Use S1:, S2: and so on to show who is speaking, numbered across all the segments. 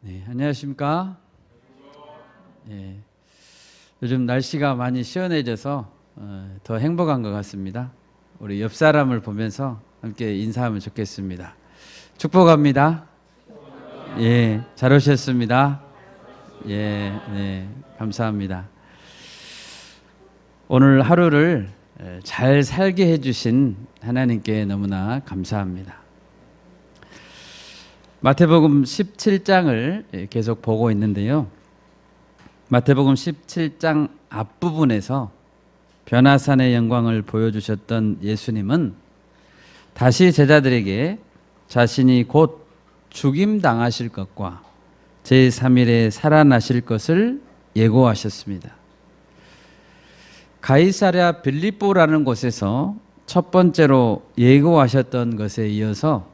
S1: 네, 안녕하십니까? 예, 요즘 날씨가 많이 시원해져서 더 행복한 것 같습니다. 우리 옆 사람을 보면서 함께 인사하면 좋겠습니다. 축복합니다. 예, 잘 오셨습니다. 예, 네, 감사합니다. 오늘 하루를 잘 살게 해주신 하나님께 너무나 감사합니다. 마태복음 17장을 계속 보고 있는데요. 마태복음 17장 앞부분에서 변화산의 영광을 보여주셨던 예수님은 다시 제자들에게 자신이 곧 죽임당하실 것과 제3일에 살아나실 것을 예고하셨습니다. 가이사랴 빌립보라는 곳에서 첫 번째로 예고하셨던 것에 이어서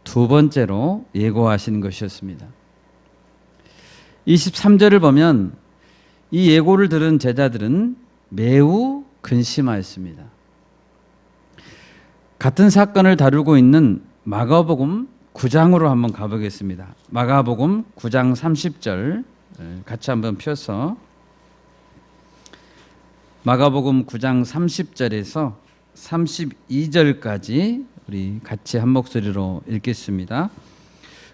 S1: 두 번째로 예고하신 것이었습니다. 23절을 보면 이 예고를 들은 제자들은 매우 근심하였습니다. 같은 사건을 다루고 있는 마가복음 9장으로 한번 가보겠습니다. 마가복음 9장 30절 같이 한번 펴서 마가복음 9장 30절에서 32절까지 우리 같이 한 목소리로 읽겠습니다.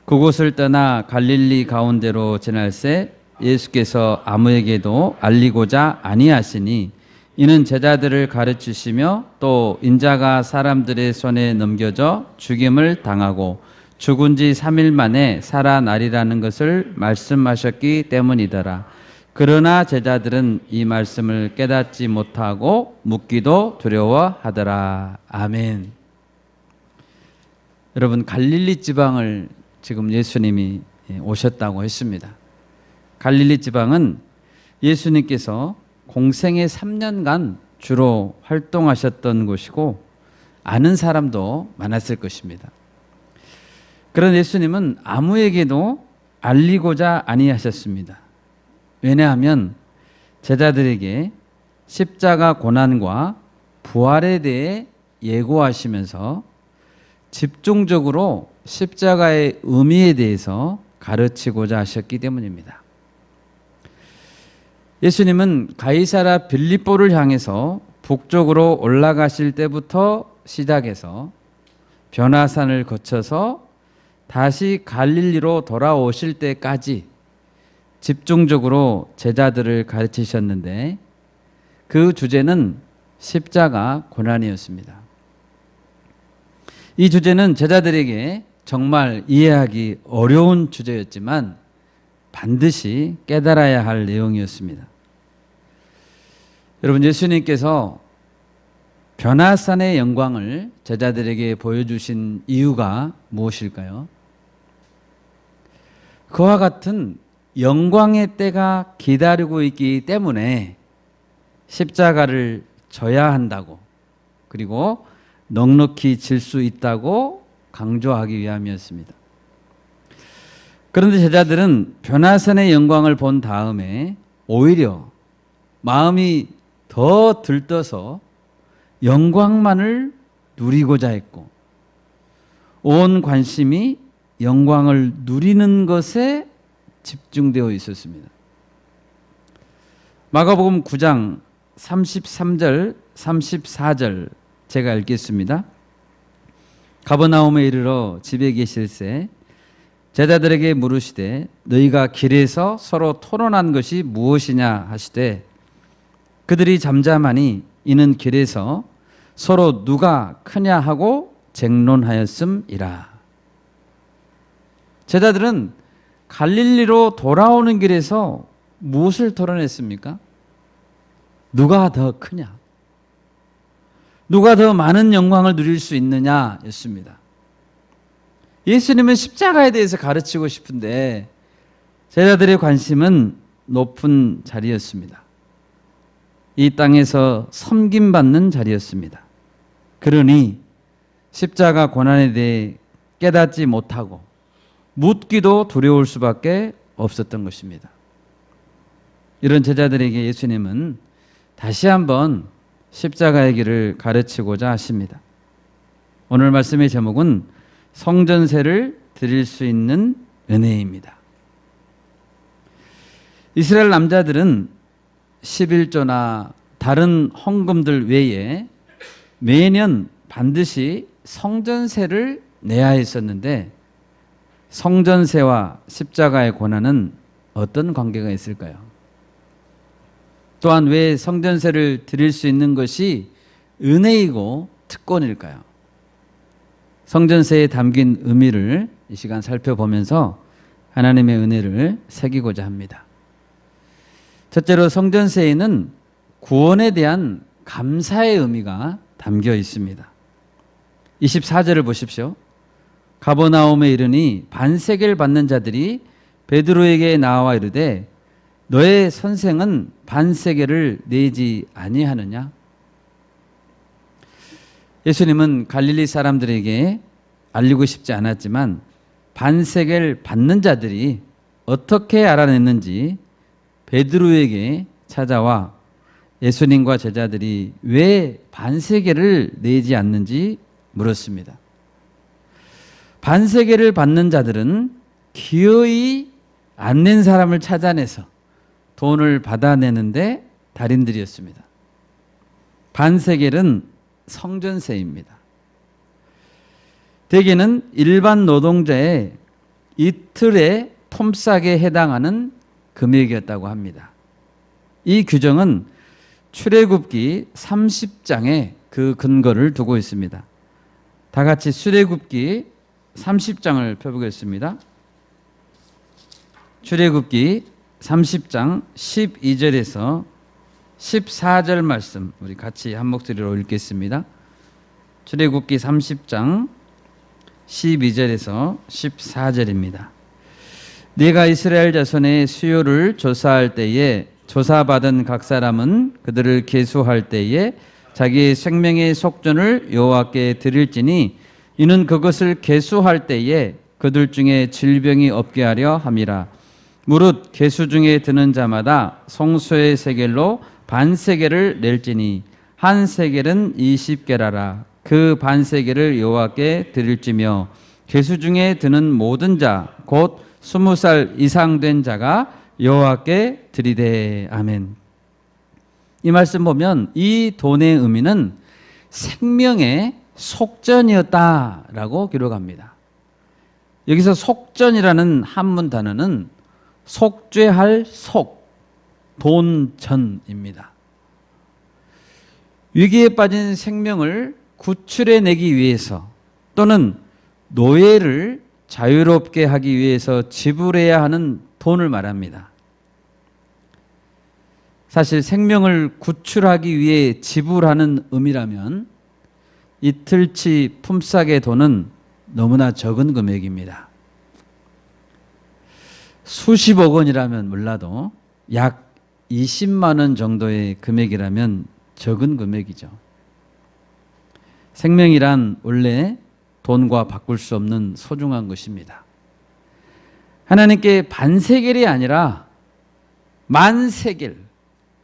S1: 그곳을 떠나 갈릴리 가운데로 지날새 예수께서 아무에게도 알리고자 아니하시니 이는 제자들을 가르치시며 또 인자가 사람들의 손에 넘겨져 죽임을 당하고 죽은 지 3일 만에 살아나리라는 것을 말씀하셨기 때문이더라. 그러나 제자들은 이 말씀을 깨닫지 못하고 묻기도 두려워하더라. 아멘. 여러분, 갈릴리 지방을 지금 예수님이 오셨다고 했습니다. 갈릴리 지방은 예수님께서 공생의 3년간 주로 활동하셨던 곳이고 아는 사람도 많았을 것입니다. 그런 예수님은 아무에게도 알리고자 아니하셨습니다. 왜냐하면 제자들에게 십자가 고난과 부활에 대해 예고하시면서 집중적으로 십자가의 의미에 대해서 가르치고자 하셨기 때문입니다. 예수님은 가이사랴 빌립보를 향해서 북쪽으로 올라가실 때부터 시작해서 변화산을 거쳐서 다시 갈릴리로 돌아오실 때까지 집중적으로 제자들을 가르치셨는데 그 주제는 십자가 고난이었습니다. 이 주제는 제자들에게 정말 이해하기 어려운 주제였지만 반드시 깨달아야 할 내용이었습니다. 여러분, 예수님께서 변화산의 영광을 제자들에게 보여주신 이유가 무엇일까요? 그와 같은 영광의 때가 기다리고 있기 때문에 십자가를 져야 한다고, 그리고 넉넉히 질 수 있다고 강조하기 위함이었습니다. 그런데 제자들은 변화산의 영광을 본 다음에 오히려 마음이 더 들떠서 영광만을 누리고자 했고 온 관심이 영광을 누리는 것에 집중되어 있었습니다. 마가복음 9장 33절, 34절 제가 읽겠습니다. 가버나움에 이르러 집에 계실새 제자들에게 물으시되 너희가 길에서 서로 토론한 것이 무엇이냐 하시되 그들이 잠잠하니 이는 길에서 서로 누가 크냐 하고 쟁론하였음이라. 제자들은 갈릴리로 돌아오는 길에서 무엇을 토론했습니까? 누가 더 크냐? 누가 더 많은 영광을 누릴 수 있느냐 였습니다. 예수님은 십자가에 대해서 가르치고 싶은데 제자들의 관심은 높은 자리였습니다. 이 땅에서 섬김받는 자리였습니다. 그러니 십자가 고난에 대해 깨닫지 못하고 묻기도 두려울 수밖에 없었던 것입니다. 이런 제자들에게 예수님은 다시 한번 십자가의 길을 가르치고자 하십니다. 오늘 말씀의 제목은 성전세를 드릴 수 있는 은혜입니다. 이스라엘 남자들은 11조나 다른 헌금들 외에 매년 반드시 성전세를 내야 했었는데 성전세와 십자가의 고난은 어떤 관계가 있을까요? 또한 왜 성전세를 드릴 수 있는 것이 은혜이고 특권일까요? 성전세에 담긴 의미를 이 시간 살펴보면서 하나님의 은혜를 새기고자 합니다. 첫째로 성전세에는 구원에 대한 감사의 의미가 담겨 있습니다. 24절을 보십시오. 가버나움에 이르니 반세겔 받는 자들이 베드로에게 나와 이르되 너의 선생은 반세겔을 내지 아니하느냐? 예수님은 갈릴리 사람들에게 알리고 싶지 않았지만 반세겔 받는 자들이 어떻게 알아냈는지 베드로에게 찾아와 예수님과 제자들이 왜 반세겔을 내지 않는지 물었습니다. 반세겔을 받는 자들은 기어이 안 낸 사람을 찾아내서 돈을 받아내는데 달인들이었습니다. 반세겔은 성전세입니다. 대개는 일반 노동자의 이틀의 품삯에 해당하는 금액이었다고 합니다. 이 규정은 출애굽기 30장에 그 근거를 두고 있습니다. 다 같이 출애굽기 30장을 펴보겠습니다. 출애굽기 30장 12절에서 14절 말씀 우리 같이 한 목소리로 읽겠습니다. 출애굽기 30장 12절에서 14절입니다. 네가 이스라엘 자손의 수요를 조사할 때에 조사받은 각 사람은 그들을 계수할 때에 자기의 생명의 속전을 여호와께 드릴지니 이는 그것을 계수할 때에 그들 중에 질병이 없게 하려 함이라. 무릇 계수 중에 드는 자마다 성소의 세겔로 반세겔을 낼지니 한 세겔은 20게라라. 그 반세겔을 여호와께 드릴지며 계수 중에 드는 모든 자 곧 20살 이상 된 자가 여호와께 드리되. 아멘. 이 말씀 보면 이 돈의 의미는 생명의 속전이었다라고 기록합니다. 여기서 속전이라는 한문 단어는 속죄할 속, 돈전입니다. 위기에 빠진 생명을 구출해내기 위해서 또는 노예를 자유롭게 하기 위해서 지불해야 하는 돈을 말합니다. 사실 생명을 구출하기 위해 지불하는 의미라면 이틀치 품삯의 돈은 너무나 적은 금액입니다. 수십억 원이라면 몰라도 약 20만 원 정도의 금액이라면 적은 금액이죠. 생명이란 원래 돈과 바꿀 수 없는 소중한 것입니다. 하나님께 반세겔이 아니라 만세겔,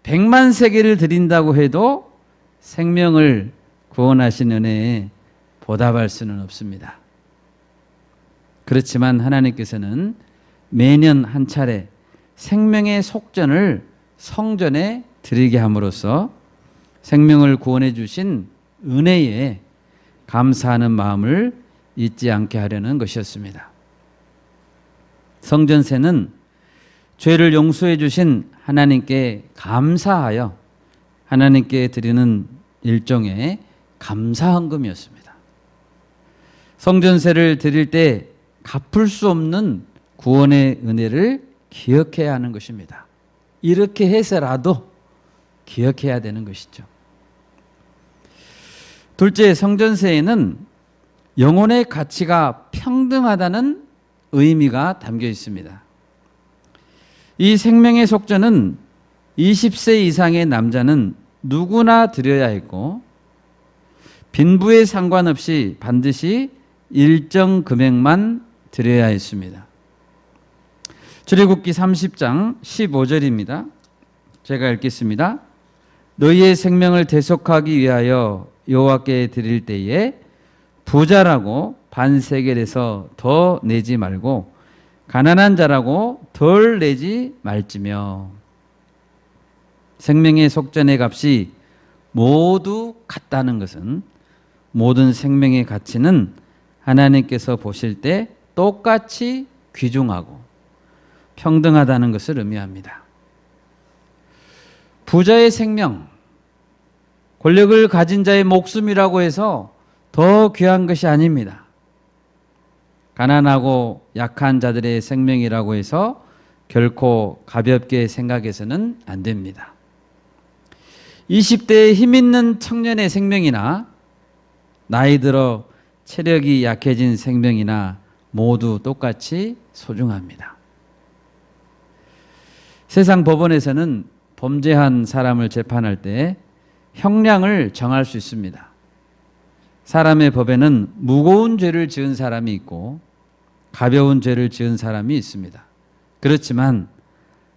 S1: 100만 세겔을 드린다고 해도 생명을 구원하신 은혜에 보답할 수는 없습니다. 그렇지만 하나님께서는 매년 한 차례 생명의 속전을 성전에 드리게 함으로써 생명을 구원해 주신 은혜에 감사하는 마음을 잊지 않게 하려는 것이었습니다. 성전세는 죄를 용서해 주신 하나님께 감사하여 하나님께 드리는 일종의 감사헌금이었습니다. 성전세를 드릴 때 갚을 수 없는 구원의 은혜를 기억해야 하는 것입니다. 이렇게 해서라도 기억해야 되는 것이죠. 둘째, 성전세에는 영혼의 가치가 평등하다는 의미가 담겨 있습니다. 이 생명의 속전은 20세 이상의 남자는 누구나 드려야 했고 빈부에 상관없이 반드시 일정 금액만 드려야 했습니다. 출애굽기 30장 15절입니다. 제가 읽겠습니다. 너희의 생명을 대속하기 위하여 여호와께 드릴 때에 부자라고 반세겔에서 더 내지 말고 가난한 자라고 덜 내지 말지며. 생명의 속전의 값이 모두 같다는 것은 모든 생명의 가치는 하나님께서 보실 때 똑같이 귀중하고 평등하다는 것을 의미합니다. 부자의 생명, 권력을 가진 자의 목숨이라고 해서 더 귀한 것이 아닙니다. 가난하고 약한 자들의 생명이라고 해서 결코 가볍게 생각해서는 안 됩니다. 20대에 힘 있는 청년의 생명이나 나이 들어 체력이 약해진 생명이나 모두 똑같이 소중합니다. 세상 법원에서는 범죄한 사람을 재판할 때 형량을 정할 수 있습니다. 사람의 법에는 무거운 죄를 지은 사람이 있고 가벼운 죄를 지은 사람이 있습니다. 그렇지만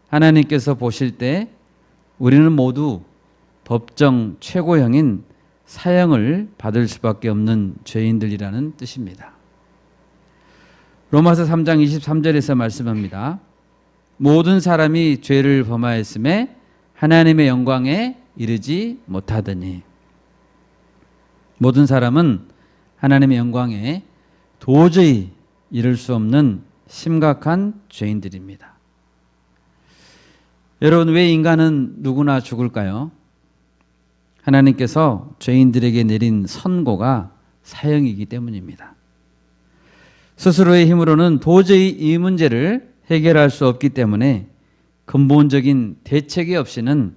S1: 하나님께서 보실 때 우리는 모두 법정 최고형인 사형을 받을 수밖에 없는 죄인들이라는 뜻입니다. 로마서 3장 23절에서 말씀합니다. 모든 사람이 죄를 범하였음에 하나님의 영광에 이르지 못하더니. 모든 사람은 하나님의 영광에 도저히 이룰 수 없는 심각한 죄인들입니다. 여러분, 왜 인간은 누구나 죽을까요? 하나님께서 죄인들에게 내린 선고가 사형이기 때문입니다. 스스로의 힘으로는 도저히 이 문제를 해결할 수 없기 때문에 근본적인 대책이 없이는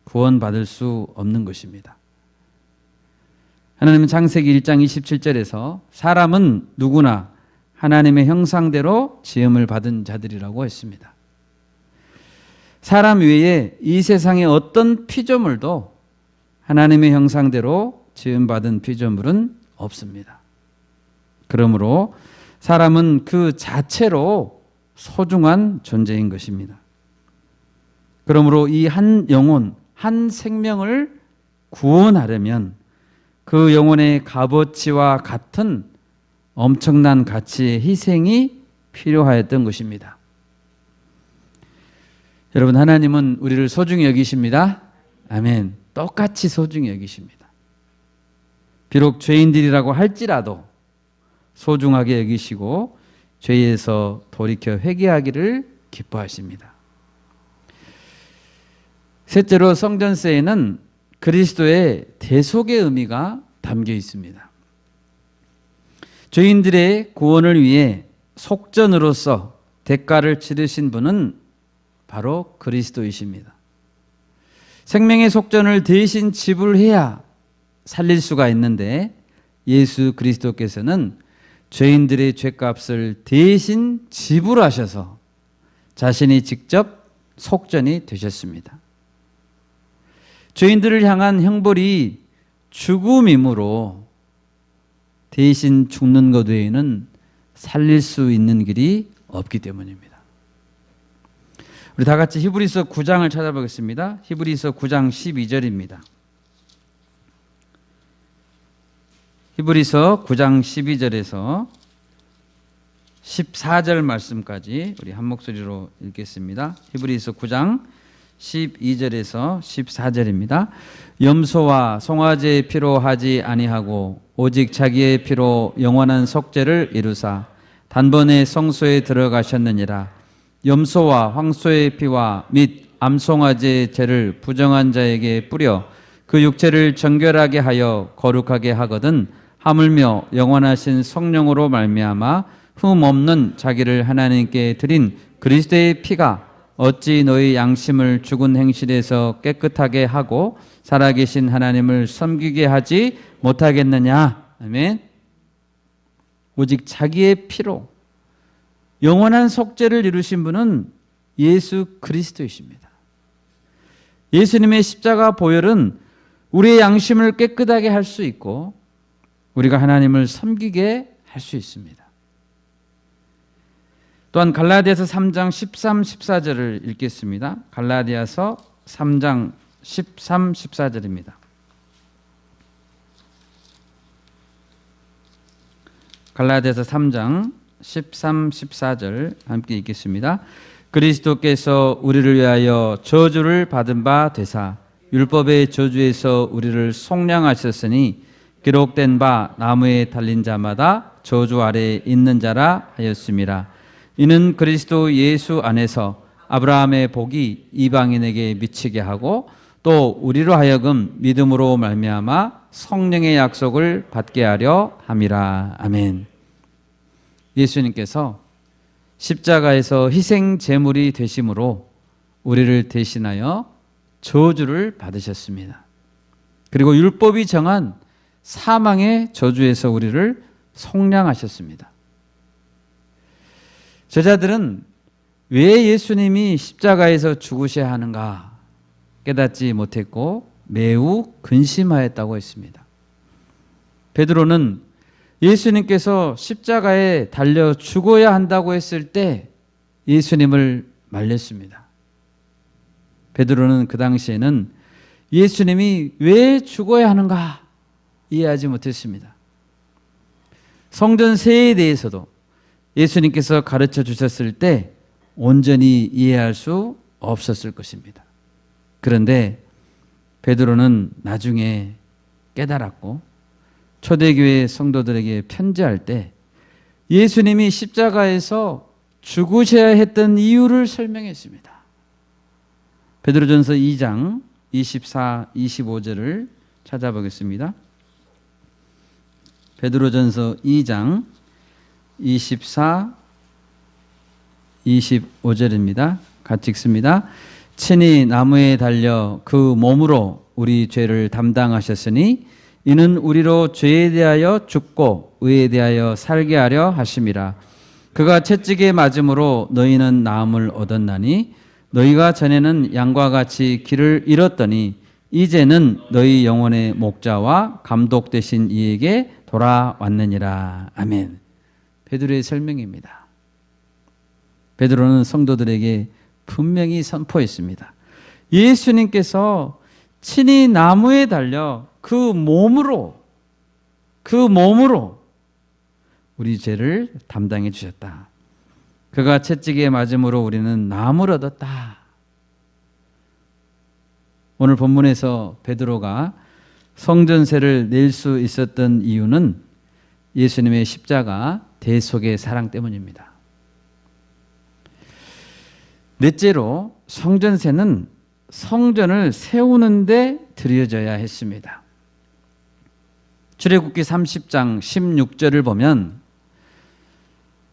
S1: 구원받을 수 없는 것입니다. 하나님은 창세기 1장 27절에서 사람은 누구나 하나님의 형상대로 지음을 받은 자들이라고 했습니다. 사람 외에 이 세상의 어떤 피조물도 하나님의 형상대로 지음받은 피조물은 없습니다. 그러므로 사람은 그 자체로 소중한 존재인 것입니다. 그러므로 이 한 영혼, 한 생명을 구원하려면 그 영혼의 값어치와 같은 엄청난 가치의 희생이 필요하였던 것입니다. 여러분, 하나님은 우리를 소중히 여기십니다. 아멘. 똑같이 소중히 여기십니다. 비록 죄인들이라고 할지라도 소중하게 여기시고 죄에서 돌이켜 회개하기를 기뻐하십니다. 셋째로, 성전세에는 그리스도의 대속의 의미가 담겨 있습니다. 죄인들의 구원을 위해 속전으로서 대가를 치르신 분은 바로 그리스도이십니다. 생명의 속전을 대신 지불해야 살릴 수가 있는데 예수 그리스도께서는 죄인들의 죄값을 대신 지불하셔서 자신이 직접 속전이 되셨습니다. 죄인들을 향한 형벌이 죽음이므로 대신 죽는 것 외에는 살릴 수 있는 길이 없기 때문입니다. 우리 다 같이 히브리서 9장을 찾아보겠습니다. 히브리서 9장 12절입니다. 히브리서 9장 12절에서 14절 말씀까지 우리 한 목소리로 읽겠습니다. 히브리서 9장 12절에서 14절입니다. 염소와 송아지의 피로 하지 아니하고 오직 자기의 피로 영원한 속죄를 이루사 단번에 성소에 들어가셨느니라. 염소와 황소의 피와 및 암송아지의 죄를 부정한 자에게 뿌려 그 육체를 정결하게 하여 거룩하게 하거든 하물며 영원하신 성령으로 말미암아 흠 없는 자기를 하나님께 드린 그리스도의 피가 어찌 너희 양심을 죽은 행실에서 깨끗하게 하고 살아계신 하나님을 섬기게 하지 못하겠느냐. 아멘. 오직 자기의 피로 영원한 속죄를 이루신 분은 예수 그리스도이십니다. 예수님의 십자가 보혈은 우리의 양심을 깨끗하게 할 수 있고 우리가 하나님을 섬기게 할 수 있습니다. 또한 갈라디아서 3장 13, 14절을 읽겠습니다. 갈라디아서 3장 13, 14절입니다. 갈라디아서 3장 13, 14절 함께 읽겠습니다. 그리스도께서 우리를 위하여 저주를 받은 바 되사 율법의 저주에서 우리를 속량하셨으니 기록된 바 나무에 달린 자마다 저주 아래에 있는 자라 하였음이라. 이는 그리스도 예수 안에서 아브라함의 복이 이방인에게 미치게 하고 또 우리로 하여금 믿음으로 말미암아 성령의 약속을 받게 하려 함이라. 아멘. 예수님께서 십자가에서 희생 제물이 되심으로 우리를 대신하여 저주를 받으셨습니다. 그리고 율법이 정한 사망의 저주에서 우리를 속량하셨습니다. 제자들은 왜 예수님이 십자가에서 죽으셔야 하는가 깨닫지 못했고 매우 근심하였다고 했습니다. 베드로는 예수님께서 십자가에 달려 죽어야 한다고 했을 때 예수님을 말렸습니다. 베드로는 그 당시에는 예수님이 왜 죽어야 하는가 이해하지 못했습니다. 성전세에 대해서도 예수님께서 가르쳐 주셨을 때 온전히 이해할 수 없었을 것입니다. 그런데 베드로는 나중에 깨달았고 초대교회 성도들에게 편지할 때 예수님이 십자가에서 죽으셔야 했던 이유를 설명했습니다. 베드로전서 2장 24, 25절을 찾아보겠습니다. 베드로전서 2장 24, 25절입니다. 같이 읽습니다. 친히 나무에 달려 그 몸으로 우리 죄를 담당하셨으니 이는 우리로 죄에 대하여 죽고 의에 대하여 살게 하려 하심이라. 그가 채찍에 맞음으로 너희는 나음을 얻었나니 너희가 전에는 양과 같이 길을 잃었더니 이제는 너희 영혼의 목자와 감독 되신 이에게 돌아왔느니라. 아멘. 베드로의 설명입니다. 베드로는 성도들에게 분명히 선포했습니다. 예수님께서 친히 나무에 달려 그 몸으로 우리 죄를 담당해 주셨다. 그가 채찍에 맞음으로 우리는 나음을 얻었다. 오늘 본문에서 베드로가 성전세를 낼 수 있었던 이유는 예수님의 십자가 대속의 사랑 때문입니다. 넷째로 성전세는 성전을 세우는데 드려져야 했습니다. 출애굽기 30장 16절을 보면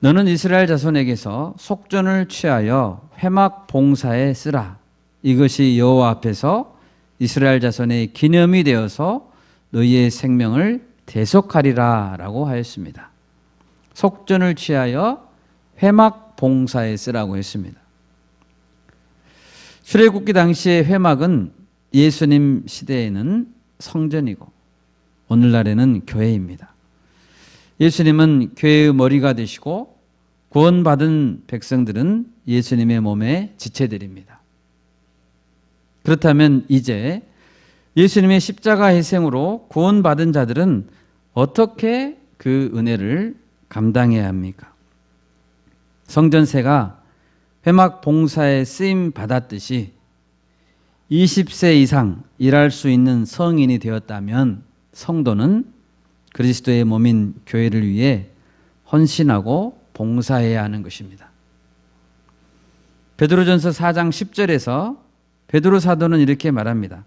S1: 너는 이스라엘 자손에게서 속전을 취하여 회막 봉사에 쓰라. 이것이 여호와 앞에서 이스라엘 자손의 기념이 되어서 너희의 생명을 대속하리라 라고 하였습니다. 속전을 취하여 회막 봉사에 쓰라고 했습니다. 출애굽기 당시의 회막은 예수님 시대에는 성전이고 오늘날에는 교회입니다. 예수님은 교회의 머리가 되시고 구원받은 백성들은 예수님의 몸의 지체들입니다. 그렇다면 이제 예수님의 십자가 희생으로 구원받은 자들은 어떻게 그 은혜를 감당해야 합니까? 성전세가 회막 봉사에 쓰임 받았듯이 20세 이상 일할 수 있는 성인이 되었다면 성도는 그리스도의 몸인 교회를 위해 헌신하고 봉사해야 하는 것입니다. 베드로전서 4장 10절에서 베드로 사도는 이렇게 말합니다.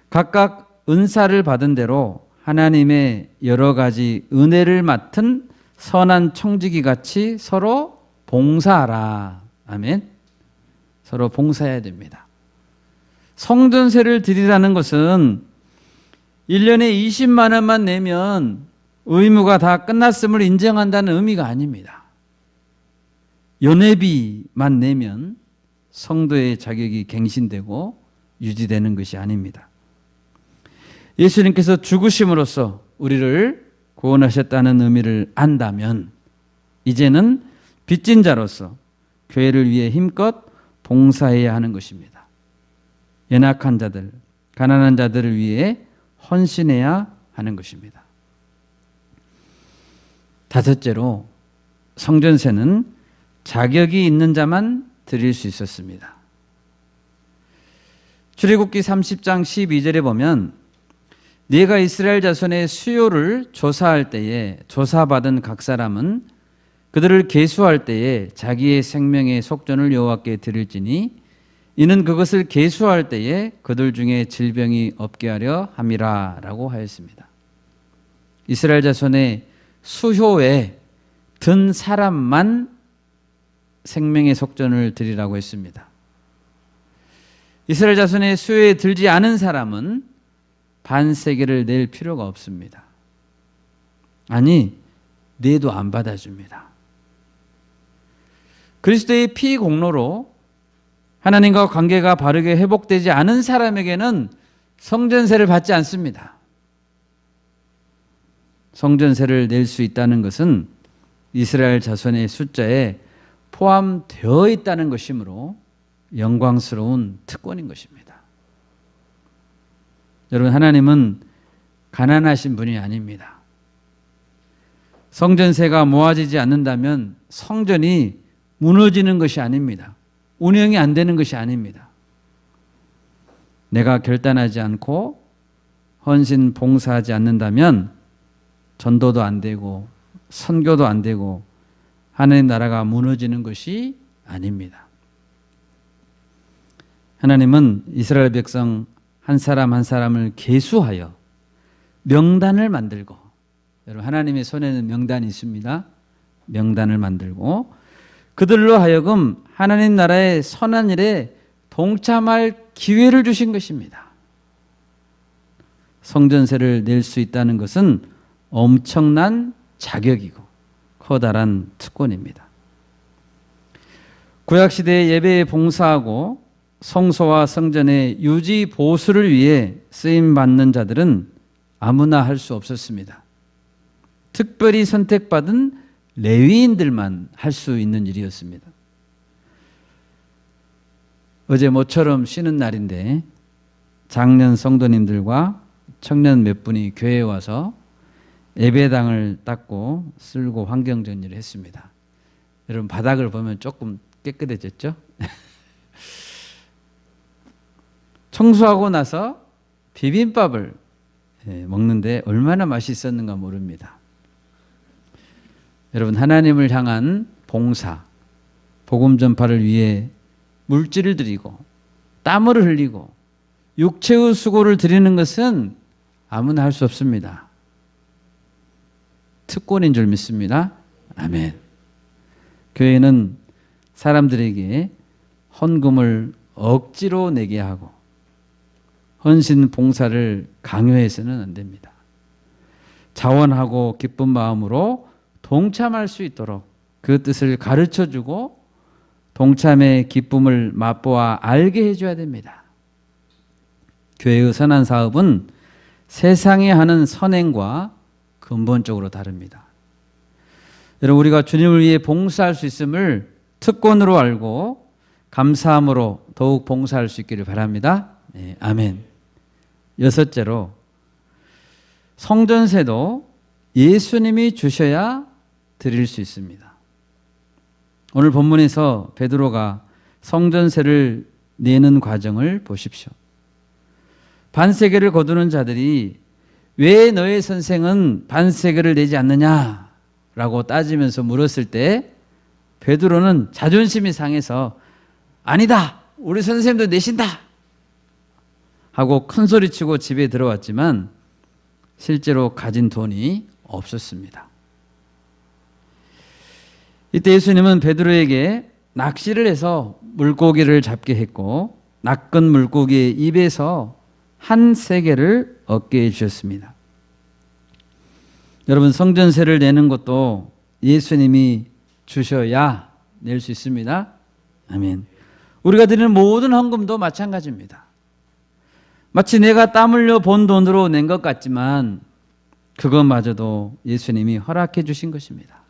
S1: 각각 은사를 받은 대로 하나님의 여러 가지 은혜를 맡은 선한 청지기 같이 서로 봉사하라. 아멘. 서로 봉사해야 됩니다. 성전세를 드리라는 것은 1년에 20만 원만 내면 의무가 다 끝났음을 인정한다는 의미가 아닙니다. 연회비만 내면 성도의 자격이 갱신되고 유지되는 것이 아닙니다. 예수님께서 죽으심으로써 우리를 구원하셨다는 의미를 안다면 이제는 빚진 자로서 교회를 위해 힘껏 봉사해야 하는 것입니다. 연약한 자들, 가난한 자들을 위해 헌신해야 하는 것입니다. 다섯째로 성전세는 자격이 있는 자만 드릴 수 있었습니다. 출애굽기 30장 12절에 보면 네가 이스라엘 자손의 수요를 조사할 때에 조사받은 각 사람은 그들을 계수할 때에 자기의 생명의 속전을 여호와께 드릴지니 이는 그것을 계수할 때에 그들 중에 질병이 없게 하려 함이라 라고 하였습니다. 이스라엘 자손의 수효에 든 사람만 생명의 속전을 드리라고 했습니다. 이스라엘 자손의 수요에 들지 않은 사람은 반세겔을 낼 필요가 없습니다. 아니, 내도 안 받아줍니다. 그리스도의 피 공로로 하나님과 관계가 바르게 회복되지 않은 사람에게는 성전세를 받지 않습니다. 성전세를 낼 수 있다는 것은 이스라엘 자손의 숫자에 포함되어 있다는 것이므로 영광스러운 특권인 것입니다. 여러분, 하나님은 가난하신 분이 아닙니다. 성전세가 모아지지 않는다면 성전이 무너지는 것이 아닙니다. 운영이 안 되는 것이 아닙니다. 내가 결단하지 않고 헌신 봉사하지 않는다면 전도도 안 되고 선교도 안 되고 하나님 나라가 무너지는 것이 아닙니다. 하나님은 이스라엘 백성 한 사람 한 사람을 계수하여 명단을 만들고, 여러분 하나님의 손에는 명단이 있습니다. 명단을 만들고 그들로 하여금 하나님 나라의 선한 일에 동참할 기회를 주신 것입니다. 성전세를 낼 수 있다는 것은 엄청난 자격이고 커다란 특권입니다. 구약시대의 예배에 봉사하고 성소와 성전의 유지 보수를 위해 쓰임받는 자들은 아무나 할 수 없었습니다. 특별히 선택받은 레위인들만 할 수 있는 일이었습니다. 어제 모처럼 쉬는 날인데 장년 성도님들과 청년 몇 분이 교회에 와서 예배당을 닦고 쓸고 환경정리를 했습니다. 여러분 바닥을 보면 조금 깨끗해졌죠? 청소하고 나서 비빔밥을 먹는데 얼마나 맛있었는가 모릅니다. 여러분 하나님을 향한 봉사, 복음 전파를 위해 물질을 드리고 땀을 흘리고 육체의 수고를 드리는 것은 아무나 할 수 없습니다. 특권인 줄 믿습니다. 아멘. 교회는 사람들에게 헌금을 억지로 내게 하고 헌신 봉사를 강요해서는 안 됩니다. 자원하고 기쁜 마음으로 동참할 수 있도록 그 뜻을 가르쳐주고 동참의 기쁨을 맛보아 알게 해줘야 됩니다. 교회의 선한 사업은 세상에 하는 선행과 근본적으로 다릅니다. 여러분 우리가 주님을 위해 봉사할 수 있음을 특권으로 알고 감사함으로 더욱 봉사할 수 있기를 바랍니다. 네, 아멘. 여섯째로 성전세도 예수님이 주셔야 드릴 수 있습니다. 오늘 본문에서 베드로가 성전세를 내는 과정을 보십시오. 반세겔을 거두는 자들이 왜 너의 선생은 반세겔을 내지 않느냐라고 따지면서 물었을 때 베드로는 자존심이 상해서 아니다, 우리 선생님도 내신다 하고 큰 소리치고 집에 들어왔지만 실제로 가진 돈이 없었습니다. 이때 예수님은 베드로에게 낚시를 해서 물고기를 잡게 했고 낚은 물고기의 입에서 한 세겔을 얻게 해주셨습니다. 여러분 성전세를 내는 것도 예수님이 주셔야 낼 수 있습니다. 아멘. 우리가 드리는 모든 헌금도 마찬가지입니다. 마치 내가 땀 흘려 번 돈으로 낸 것 같지만 그것마저도 예수님이 허락해 주신 것입니다.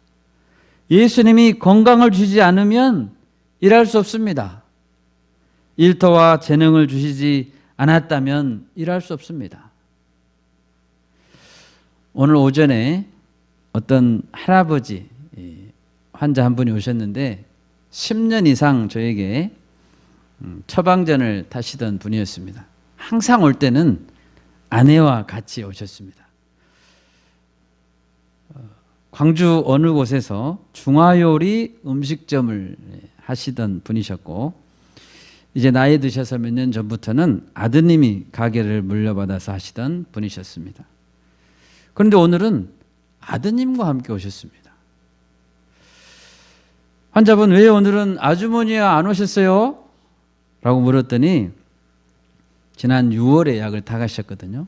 S1: 예수님이 건강을 주지 않으면 일할 수 없습니다. 일터와 재능을 주시지 않았다면 일할 수 없습니다. 오늘 오전에 어떤 할아버지, 환자 한 분이 오셨는데 10년 이상 저에게 처방전을 타시던 분이었습니다. 항상 올 때는 아내와 같이 오셨습니다. 광주 어느 곳에서 중화요리 음식점을 하시던 분이셨고, 이제 나이 드셔서 몇 년 전부터는 아드님이 가게를 물려받아서 하시던 분이셨습니다. 그런데 오늘은 아드님과 함께 오셨습니다. 환자분, 왜 오늘은 아주머니와 안 오셨어요? 라고 물었더니 지난 6월에 약을 다 가셨거든요.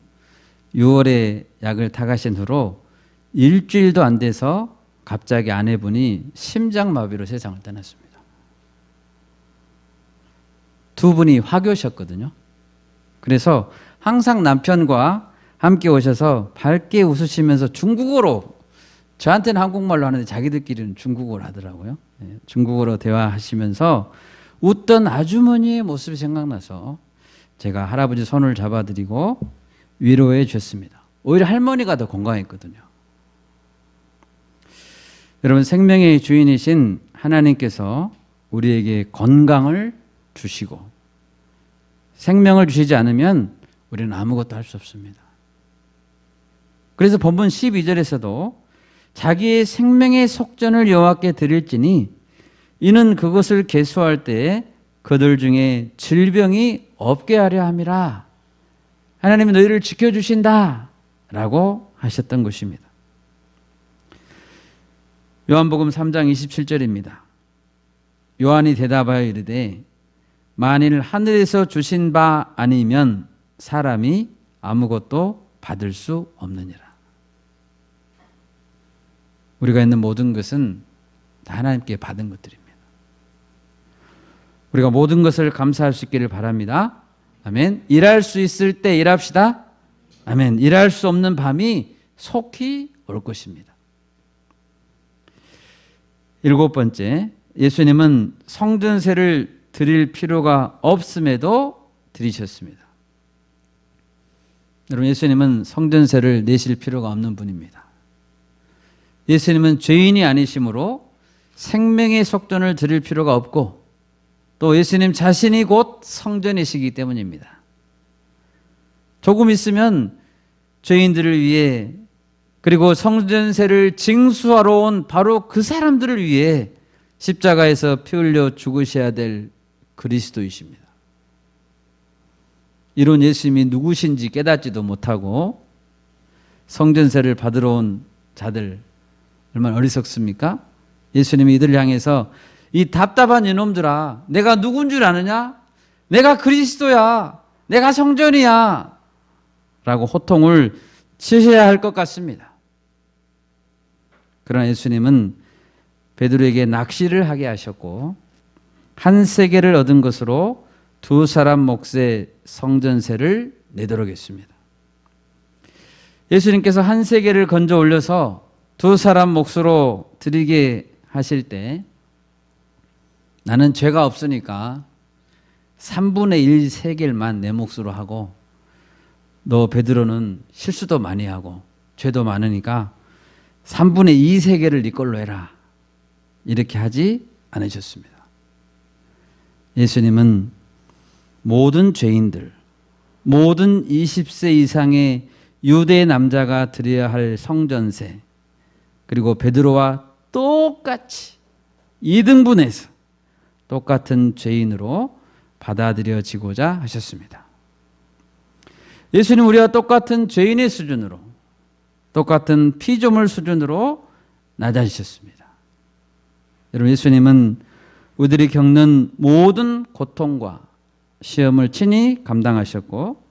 S1: 6월에 약을 다 가신 후로 일주일도 안 돼서 갑자기 아내분이 심장마비로 세상을 떠났습니다. 두 분이 화교셨거든요. 그래서 항상 남편과 함께 오셔서 밝게 웃으시면서 중국어로, 저한테는 한국말로 하는데 자기들끼리는 중국어로 하더라고요. 중국어로 대화하시면서 웃던 아주머니의 모습이 생각나서 제가 할아버지 손을 잡아드리고 위로해 주셨습니다. 오히려 할머니가 더 건강했거든요. 여러분, 생명의 주인이신 하나님께서 우리에게 건강을 주시고 생명을 주시지 않으면 우리는 아무것도 할 수 없습니다. 그래서 본문 12절에서도 자기의 생명의 속전을 여호와께 드릴지니 이는 그것을 계수할 때에 그들 중에 질병이 없게 하려 함이라. 하나님이 너희를 지켜주신다 라고 하셨던 것입니다. 요한복음 3장 27절입니다. 요한이 대답하여 이르되 만일 하늘에서 주신 바 아니면 사람이 아무것도 받을 수 없느니라. 우리가 있는 모든 것은 다 하나님께 받은 것들입니다. 우리가 모든 것을 감사할 수 있기를 바랍니다. 아멘. 일할 수 있을 때 일합시다. 아멘. 일할 수 없는 밤이 속히 올 것입니다. 7번째, 예수님은 성전세를 드릴 필요가 없음에도 드리셨습니다. 여러분, 예수님은 성전세를 내실 필요가 없는 분입니다. 예수님은 죄인이 아니시므로 생명의 속전을 드릴 필요가 없고 또 예수님 자신이 곧 성전이시기 때문입니다. 조금 있으면 죄인들을 위해 그리고 성전세를 징수하러 온 바로 그 사람들을 위해 십자가에서 피 흘려 죽으셔야 될 그리스도이십니다. 이런 예수님이 누구신지 깨닫지도 못하고 성전세를 받으러 온 자들 얼마나 어리석습니까? 예수님이 이들을 향해서 이 답답한 이놈들아, 내가 누군 줄 아느냐? 내가 그리스도야. 내가 성전이야. 라고 호통을 치셔야 할 것 같습니다. 그러나 예수님은 베드로에게 낚시를 하게 하셨고 한 세겔을 얻은 것으로 두 사람 몫의 성전세를 내도록 했습니다. 예수님께서 한 세겔을 건져 올려서 두 사람 몫으로 드리게 하실 때 나는 죄가 없으니까 3분의 1 세겔만 내 몫으로 하고 너 베드로는 실수도 많이 하고 죄도 많으니까 3분의 2 세겔을 네 걸로 해라. 이렇게 하지 않으셨습니다. 예수님은 모든 죄인들, 모든 20세 이상의 유대 남자가 드려야 할 성전세, 그리고 베드로와 똑같이 2등분해서 똑같은 죄인으로 받아들여지고자 하셨습니다. 예수님 우리와 똑같은 죄인의 수준으로, 똑같은 피조물 수준으로 낮아지셨습니다. 여러분, 예수님은 우리들이 겪는 모든 고통과 시험을 친히 감당하셨고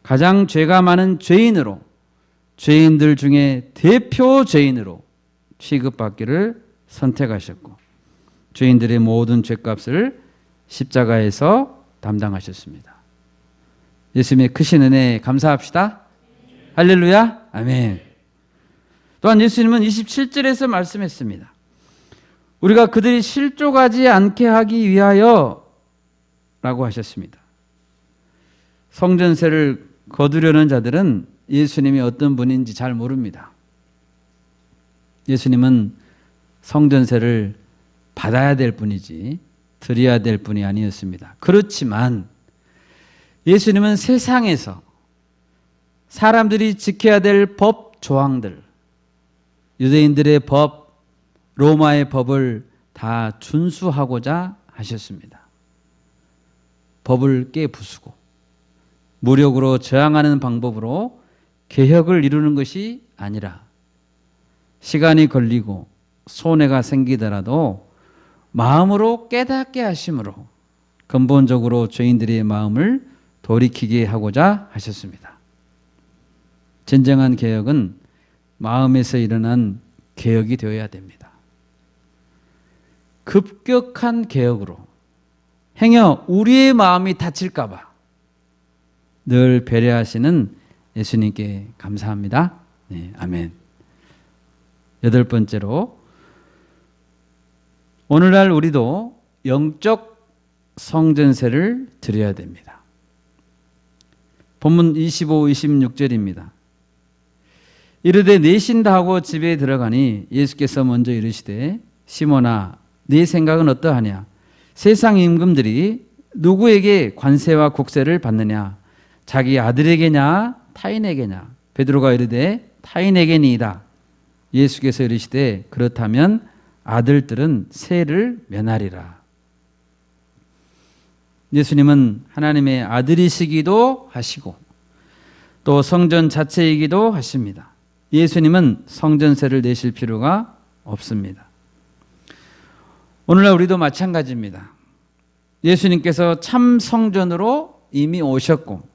S1: 가장 죄가 많은 죄인으로, 죄인들 중에 대표 죄인으로 취급받기를 선택하셨고 죄인들의 모든 죄값을 십자가에서 담당하셨습니다. 예수님의 크신 은혜에 감사합시다. 할렐루야. 아멘. 또한 예수님은 27절에서 말씀했습니다. 우리가 그들이 실족하지 않게 하기 위하여 라고 하셨습니다. 성전세를 거두려는 자들은 예수님이 어떤 분인지 잘 모릅니다. 예수님은 성전세를 받아야 될 뿐이지 드려야 될 뿐이 아니었습니다. 그렇지만 예수님은 세상에서 사람들이 지켜야 될 법 조항들, 유대인들의 법, 로마의 법을 다 준수하고자 하셨습니다. 법을 깨부수고 무력으로 저항하는 방법으로 개혁을 이루는 것이 아니라 시간이 걸리고 손해가 생기더라도 마음으로 깨닫게 하심으로 근본적으로 죄인들의 마음을 돌이키게 하고자 하셨습니다. 진정한 개혁은 마음에서 일어난 개혁이 되어야 됩니다. 급격한 개혁으로 행여 우리의 마음이 다칠까 봐 늘 배려하시는 예수님께 감사합니다. 네, 아멘. 8번째로 오늘날 우리도 영적 성전세를 드려야 됩니다. 본문 25, 26절입니다. 이르되 내신다 하고 집에 들어가니 예수께서 먼저 이르시되 시몬아 네 생각은 어떠하냐? 세상 임금들이 누구에게 관세와 국세를 받느냐? 자기 아들에게냐 타인에게냐? 베드로가 이르되 타인에게니이다. 예수께서 이르시되 그렇다면 아들들은 세를 면하리라. 예수님은 하나님의 아들이시기도 하시고 또 성전 자체이기도 하십니다. 예수님은 성전세를 내실 필요가 없습니다. 오늘날 우리도 마찬가지입니다. 예수님께서 참 성전으로 이미 오셨고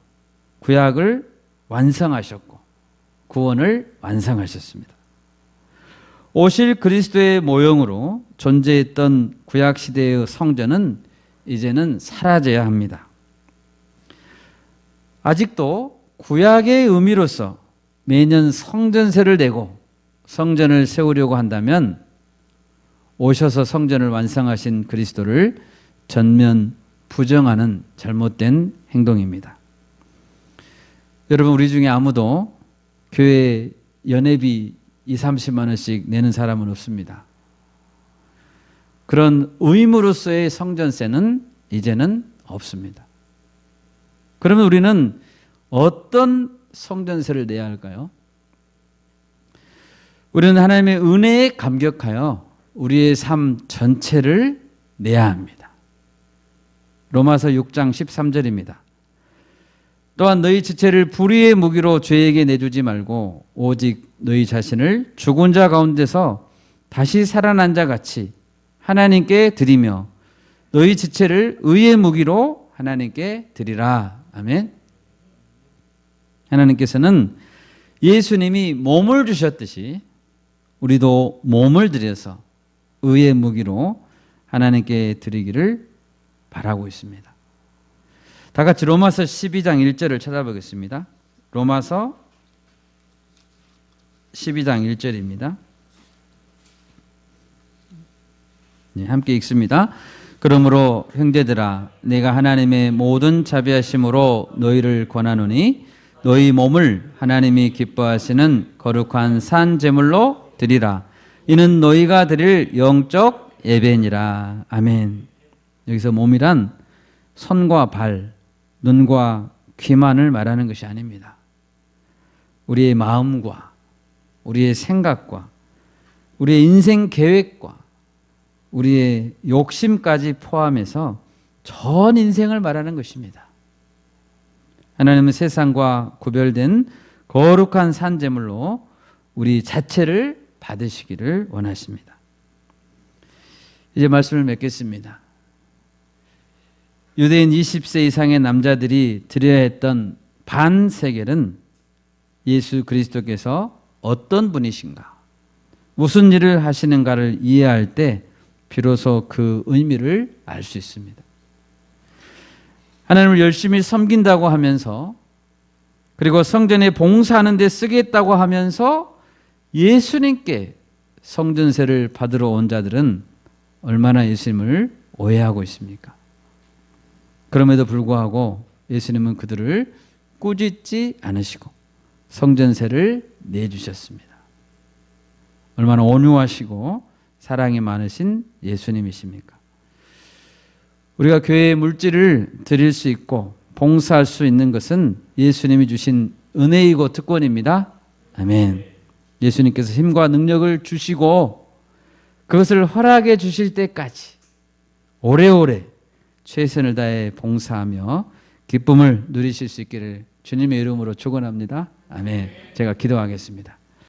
S1: 구약을 완성하셨고 구원을 완성하셨습니다. 오실 그리스도의 모형으로 존재했던 구약시대의 성전은 이제는 사라져야 합니다. 아직도 구약의 의미로서 매년 성전세를 내고 성전을 세우려고 한다면 오셔서 성전을 완성하신 그리스도를 전면 부정하는 잘못된 행동입니다. 여러분, 우리 중에 아무도 교회 연회비 20-30만 원씩 내는 사람은 없습니다. 그런 의무로서의 성전세는 이제는 없습니다. 그러면 우리는 어떤 성전세를 내야 할까요? 우리는 하나님의 은혜에 감격하여 우리의 삶 전체를 내야 합니다. 로마서 6장 13절입니다. 또한 너희 지체를 불의의 무기로 죄에게 내주지 말고 오직 너희 자신을 죽은 자 가운데서 다시 살아난 자 같이 하나님께 드리며 너희 지체를 의의 무기로 하나님께 드리라. 아멘. 하나님께서는 예수님이 몸을 주셨듯이 우리도 몸을 들여서 의의 무기로 하나님께 드리기를 바라고 있습니다. 다 같이 로마서 12장 1절을 찾아보겠습니다. 로마서 12장 1절입니다. 네, 함께 읽습니다. 그러므로 형제들아 내가 하나님의 모든 자비하심으로 너희를 권하노니 너희 몸을 하나님이 기뻐하시는 거룩한 산 제물로 드리라. 이는 너희가 드릴 영적 예배니라. 아멘. 여기서 몸이란 손과 발, 눈과 귀만을 말하는 것이 아닙니다. 우리의 마음과 우리의 생각과 우리의 인생 계획과 우리의 욕심까지 포함해서 전 인생을 말하는 것입니다. 하나님은 세상과 구별된 거룩한 산제물로 우리 자체를 받으시기를 원하십니다. 이제 말씀을 맺겠습니다. 유대인 20세 이상의 남자들이 드려야 했던 반세겔은 예수 그리스도께서 어떤 분이신가, 무슨 일을 하시는가를 이해할 때 비로소 그 의미를 알 수 있습니다. 하나님을 열심히 섬긴다고 하면서 그리고 성전에 봉사하는 데 쓰겠다고 하면서 예수님께 성전세를 받으러 온 자들은 얼마나 예수님을 오해하고 있습니까? 그럼에도 불구하고 예수님은 그들을 꾸짖지 않으시고 성전세를 내주셨습니다. 얼마나 온유하시고 사랑이 많으신 예수님이십니까? 우리가 교회의 물질을 드릴 수 있고 봉사할 수 있는 것은 예수님이 주신 은혜이고 특권입니다. 아멘. 예수님께서 힘과 능력을 주시고 그것을 허락해 주실 때까지 오래오래 최선을 다해 봉사하며 기쁨을 누리실 수 있기를 주님의 이름으로 축원합니다. 아멘. 제가 기도하겠습니다.